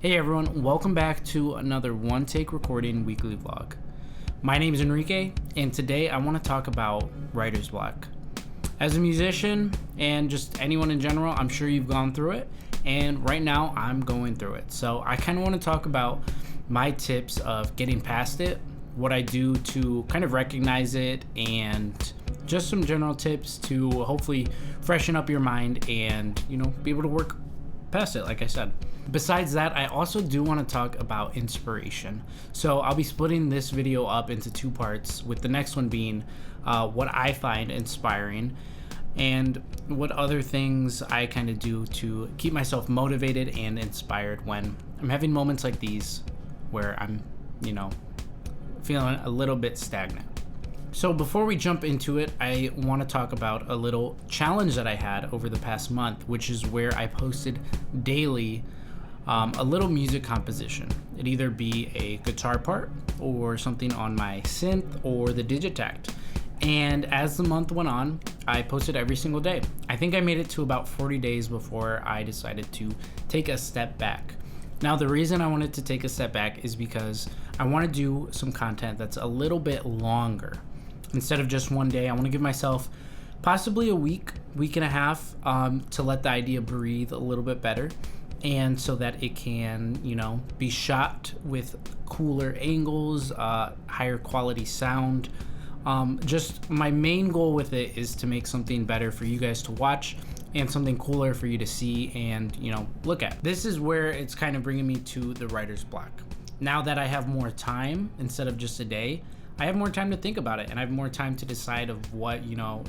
Hey everyone, welcome back to another One Take Recording weekly vlog. My name is Enrique, and today I want to talk about writer's block. As a musician, and just anyone in general, I'm sure you've gone through it, and right now I'm going through it. So I kind of want to talk about my tips of getting past it, what I do to kind of recognize it, and just some general tips to hopefully freshen up your mind and, be able to work past it, like I said. Besides that, I also do want to talk about inspiration. So I'll be splitting this video up into two parts, with the next one being what I find inspiring and what other things I kind of do to keep myself motivated and inspired when I'm having moments like these where I'm, feeling a little bit stagnant. So before we jump into it, I want to talk about a little challenge that I had over the past month, which is where I posted daily a little music composition. It'd either be a guitar part or something on my synth or the Digitakt. And as the month went on, I posted every single day. I think I made it to about 40 days before I decided to take a step back. Now, the reason I wanted to take a step back is because I want to do some content that's a little bit longer. Instead of just one day, I want to give myself possibly a week and a half to let the idea breathe a little bit better, and so that it can, be shot with cooler angles, higher quality sound. Just my main goal with it is to make something better for you guys to watch and something cooler for you to see and, look at. This is where it's kind of bringing me to the writer's block. Now that I have more time instead of just a day, I have more time to think about it, and I have more time to decide of what,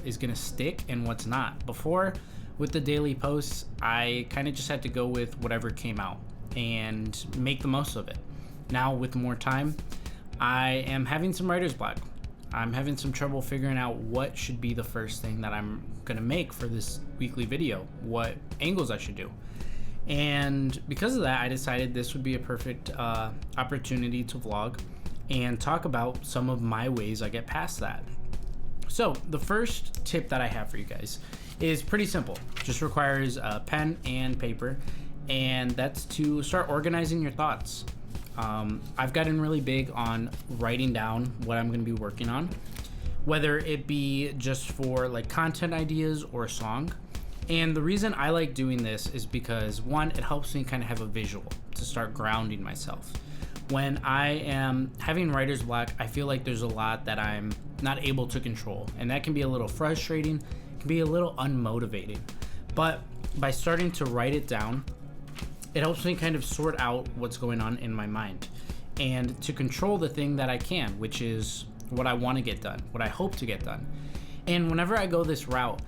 is going to stick and what's not. Before, with the daily posts, I kind of just had to go with whatever came out and make the most of it. Now, with more time, I am having some writer's block. I'm having some trouble figuring out what should be the first thing that I'm going to make for this weekly video, what angles I should do. And because of that, I decided this would be a perfect opportunity to vlog and talk about some of my ways I get past that. So the first tip that I have for you guys is pretty simple. Just requires a pen and paper, and that's to start organizing your thoughts. I've gotten really big on writing down what I'm going to be working on, whether it be just for like content ideas or a song. And the reason I like doing this is because, one, it helps me kind of have a visual to start grounding myself. When I am having writer's block, I feel like there's a lot that I'm not able to control, and that can be a little frustrating, can be a little unmotivating. But by starting to write it down, it helps me kind of sort out what's going on in my mind and to control the thing that I can, which is what I want to get done, what I hope to get done. And whenever I go this route,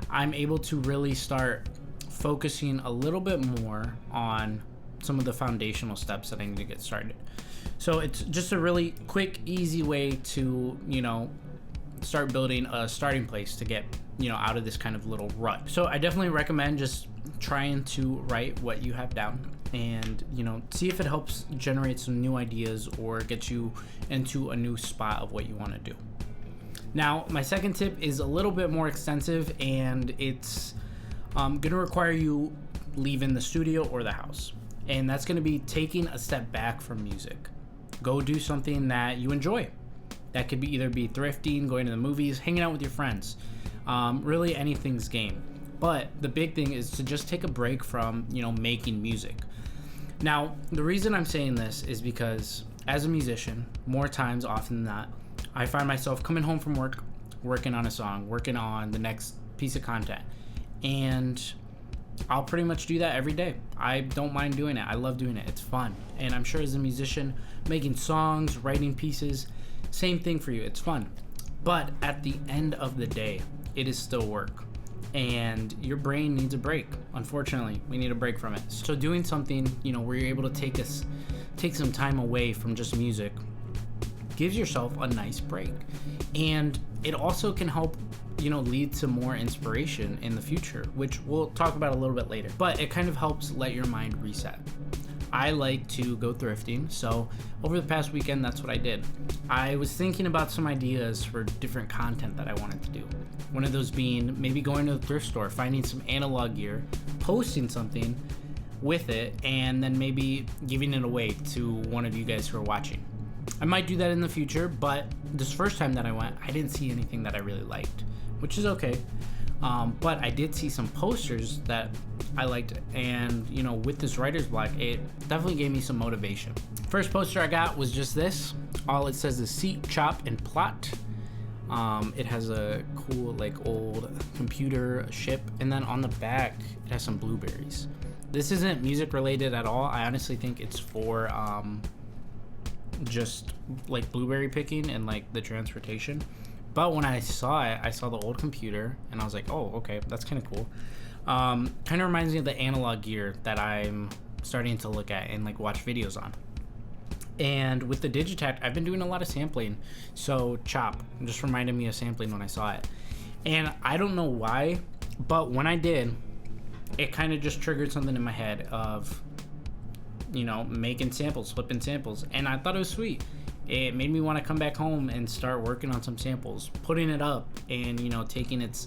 I'm able to really start focusing a little bit more on some of the foundational steps that I need to get started. So it's just a really quick, easy way to, start building a starting place to get, out of this kind of little rut. So I definitely recommend just trying to write what you have down and, see if it helps generate some new ideas or get you into a new spot of what you want to do. Now, my second tip is a little bit more extensive, and it's going to require you leaving the studio or the house. And that's going to be taking a step back from music. Go do something that you enjoy. That could be either be thrifting, going to the movies, hanging out with your friends. Really anything's game. But the big thing is to just take a break from, making music. Now, the reason I'm saying this is because as a musician, more times often than not, I find myself coming home from work, working on a song, working on the next piece of content. And I'll pretty much do that every day. I don't mind doing it. I love doing it. It's fun. And I'm sure as a musician, making songs, writing pieces, same thing for you. It's fun. But at the end of the day, it is still work. And your brain needs a break. Unfortunately, we need a break from it. So doing something, where you're able to take some time away from just music gives yourself a nice break. And it also can help lead to more inspiration in the future, which we'll talk about a little bit later. But it kind of helps let your mind reset. I like to go thrifting, so over the past weekend, that's what I did. I was thinking about some ideas for different content that I wanted to do. One of those being maybe going to the thrift store, finding some analog gear, posting something, with it and then maybe giving it away to one of you guys who are watching. I might do that in the future, but this first time that I went, I didn't see anything that I really liked, which is okay. But I did see some posters that I liked, and you know, with this writer's block, it definitely gave me some motivation. First poster I got was just this. All it says is seat, chop, and plot. It has a cool like old computer ship, and then on the back it has some blueberries. This isn't music related at all. I honestly think it's for just like blueberry picking and like the transportation. But when I saw it, I saw the old computer and I was like, oh, okay, that's kind of cool. Kind of reminds me of the analog gear that I'm starting to look at and like watch videos on. And with the Digitakt, I've been doing a lot of sampling. So Chop just reminded me of sampling when I saw it. And I don't know why, but when I did, it kind of just triggered something in my head of, you know, making samples, flipping samples. And I thought it was sweet. It made me want to come back home and start working on some samples, putting it up and, you know, taking its,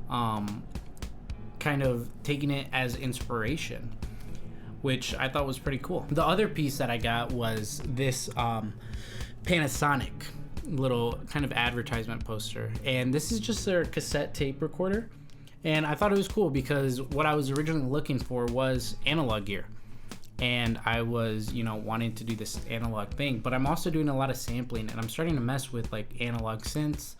kind of taking it as inspiration, which I thought was pretty cool. The other piece that I got was this Panasonic little kind of advertisement poster. And this is just their cassette tape recorder. And I thought it was cool because what I was originally looking for was analog gear. And I was, you know, wanting to do this analog thing, but I'm also doing a lot of sampling and I'm starting to mess with like analog synths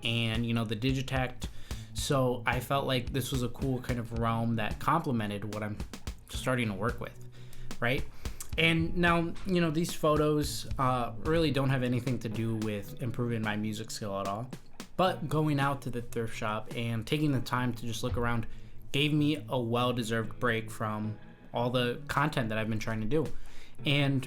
and, you know, the Digitakt. So I felt like this was a cool kind of realm that complemented what I'm starting to work with, right? And now, you know, these photos really don't have anything to do with improving my music skill at all. But going out to the thrift shop and taking the time to just look around gave me a well-deserved break from all the content that I've been trying to do. And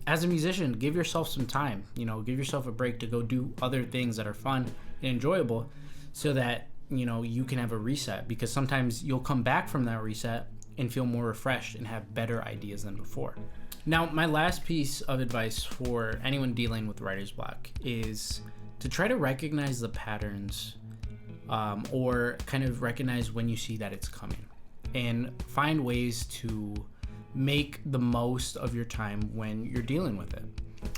as a musician, give yourself some time, you know, give yourself a break to go do other things that are fun and enjoyable so that, you know, you can have a reset, because sometimes you'll come back from that reset and feel more refreshed and have better ideas than before. Now, my last piece of advice for anyone dealing with writer's block is to try to recognize the patterns or kind of recognize when you see that it's coming, and find ways to make the most of your time when you're dealing with it.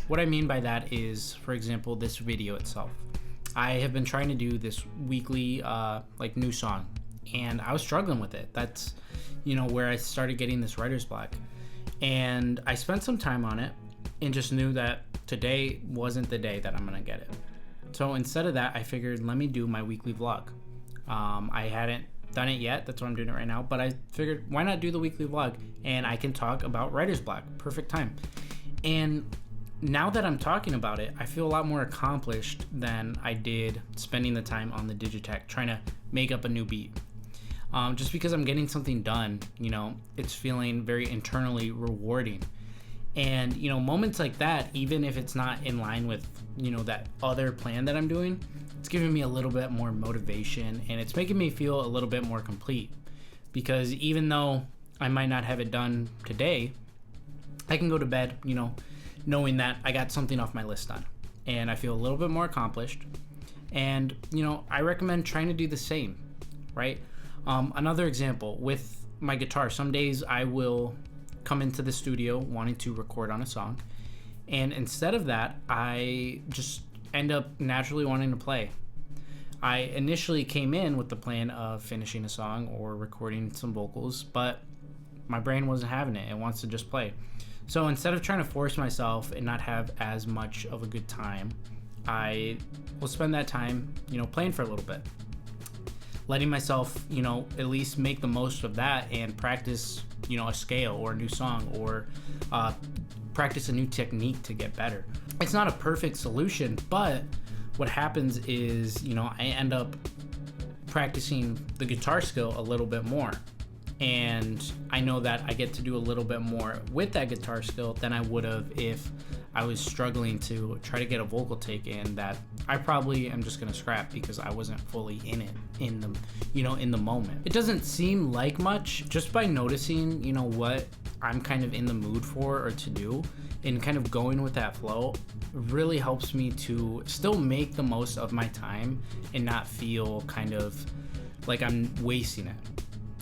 What I mean by that is, for example, this video itself. I have been trying to do this weekly like new song, and I was struggling with it. That's, you know, where I started getting this writer's block. And I spent some time on it and just knew that today wasn't the day that I'm gonna get it. So instead of that, I figured, let me do my weekly vlog. I hadn't done it yet, that's why I'm doing it right now, but I figured, why not do the weekly vlog and I can talk about writer's block. Perfect time. And now that I'm talking about it, I feel a lot more accomplished than I did spending the time on the Digitakt trying to make up a new beat. Just because I'm getting something done, you know, it's feeling very internally rewarding. And, you know, moments like that, even if it's not in line with, you know, that other plan that I'm doing, it's giving me a little bit more motivation and it's making me feel a little bit more complete. Because even though I might not have it done today, I can go to bed, you know, knowing that I got something off my list done and I feel a little bit more accomplished. And, you know, I recommend trying to do the same, right? Another example with my guitar, some days I will come into the studio wanting to record on a song, and instead of that, I just end up naturally wanting to play. I initially came in with the plan of finishing a song or recording some vocals, but my brain wasn't having it. It wants to just play. So instead of trying to force myself and not have as much of a good time, I will spend that time, you know, playing for a little bit, letting myself, you know, at least make the most of that and practice, you know, a scale or a new song, or practice a new technique to get better. It's not a perfect solution, but what happens is, you know, I end up practicing the guitar skill a little bit more. And I know that I get to do a little bit more with that guitar skill than I would have if I was struggling to try to get a vocal take in that I probably am just gonna scrap because I wasn't fully in it, in the, you know, in the moment. It doesn't seem like much, just by noticing, you know, what I'm kind of in the mood for or to do and kind of going with that flow really helps me to still make the most of my time and not feel kind of like I'm wasting it.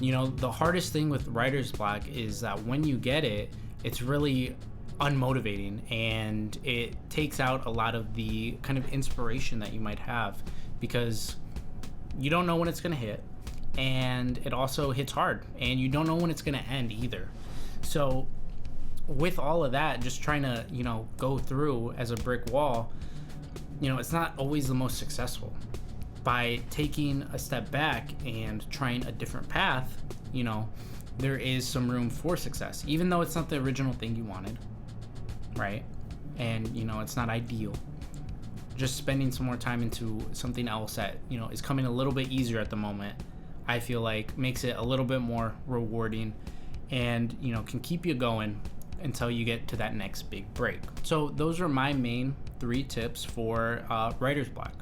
You know, the hardest thing with writer's block is that when you get it, it's really unmotivating, and it takes out a lot of the kind of inspiration that you might have, because you don't know when it's going to hit, and it also hits hard, and you don't know when it's going to end either. So with all of that, just trying to, you know, go through as a brick wall, you know, it's not always the most successful. By taking a step back and trying a different path, you know, there is some room for success, even though it's not the original thing you wanted, right? And, you know, it's not ideal. Just spending some more time into something else that, you know, is coming a little bit easier at the moment, I feel like makes it a little bit more rewarding, and, you know, can keep you going until you get to that next big break. So those are my main 3 tips for writer's block.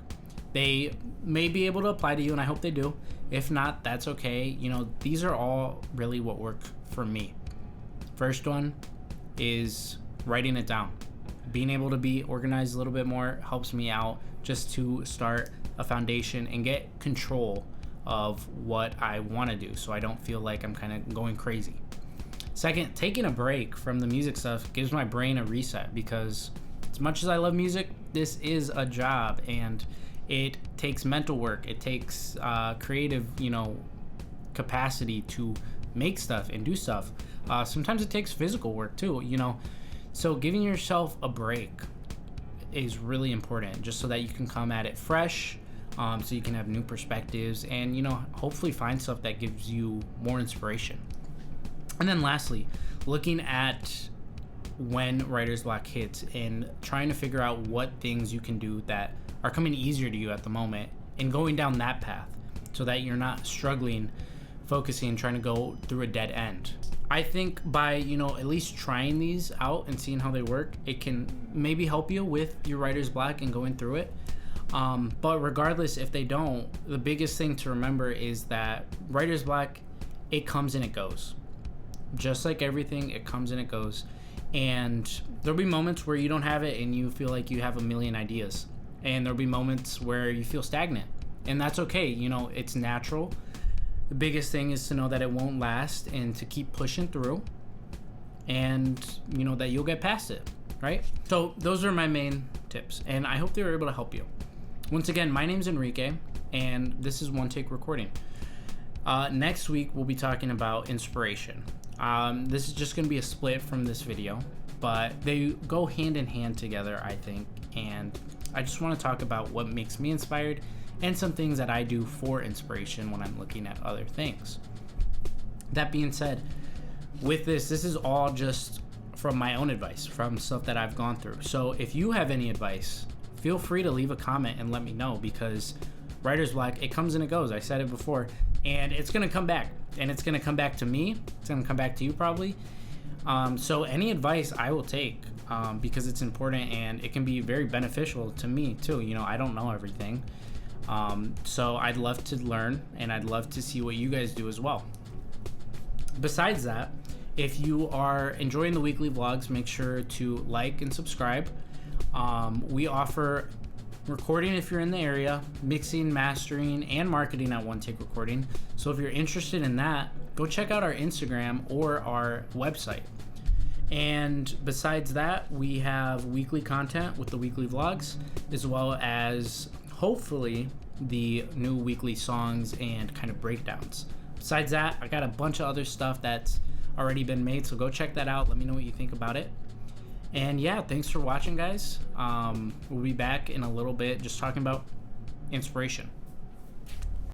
They may be able to apply to you, and I hope they do. If not, that's okay. You know, these are all really what work for me. First one is writing it down. Being able to be organized a little bit more helps me out, just to start a foundation and get control of what I want to do, so I don't feel like I'm kind of going crazy. Second, taking a break from the music stuff gives my brain a reset, because as much as I love music, this is a job, and it takes mental work. It takes creative, you know, capacity to make stuff and do stuff. Sometimes it takes physical work too, you know. So giving yourself a break is really important, just so that you can come at it fresh, so you can have new perspectives, and, you know, hopefully find stuff that gives you more inspiration. And then lastly, looking at when writer's block hits and trying to figure out what things you can do that are coming easier to you at the moment, and going down that path so that you're not struggling, focusing, trying to go through a dead end. I think by, you know, at least trying these out and seeing how they work, it can maybe help you with your writer's block and going through it. But regardless, if they don't, the biggest thing to remember is that writer's block, it comes and it goes. Just like everything, it comes and it goes. And there'll be moments where you don't have it and you feel like you have a million ideas. And there'll be moments where you feel stagnant. And that's okay. You know, it's natural. The biggest thing is to know that it won't last, and to keep pushing through, and, you know, that you'll get past it, right? So those are my main tips, and I hope they were able to help you. Once again, my name's Enrique, and this is One Take Recording. Next week, we'll be talking about inspiration. This is just going to be a split from this video, but they go hand in hand together, I think, and I just want to talk about what makes me inspired and some things that I do for inspiration when I'm looking at other things. That being said, with this is all just from my own advice, from stuff that I've gone through. So if you have any advice, feel free to leave a comment and let me know, because writer's block, it comes and it goes. I said it before, and it's going to come back, and it's going to come back to me. It's going to come back to you probably. So any advice I will take, because it's important, and it can be very beneficial to me too. You know, I don't know everything. So I'd love to learn, and I'd love to see what you guys do as well. Besides that, if you are enjoying the weekly vlogs, make sure to like and subscribe. We offer recording if you're in the area, mixing, mastering, and marketing at One Take Recording. So if you're interested in that, go check out our Instagram or our website. And besides that, we have weekly content with the weekly vlogs, as well as hopefully the new weekly songs and kind of breakdowns. Besides that, I got a bunch of other stuff that's already been made, so go check that out. Let me know what you think about it. And yeah, thanks for watching, guys. We'll be back in a little bit just talking about inspiration.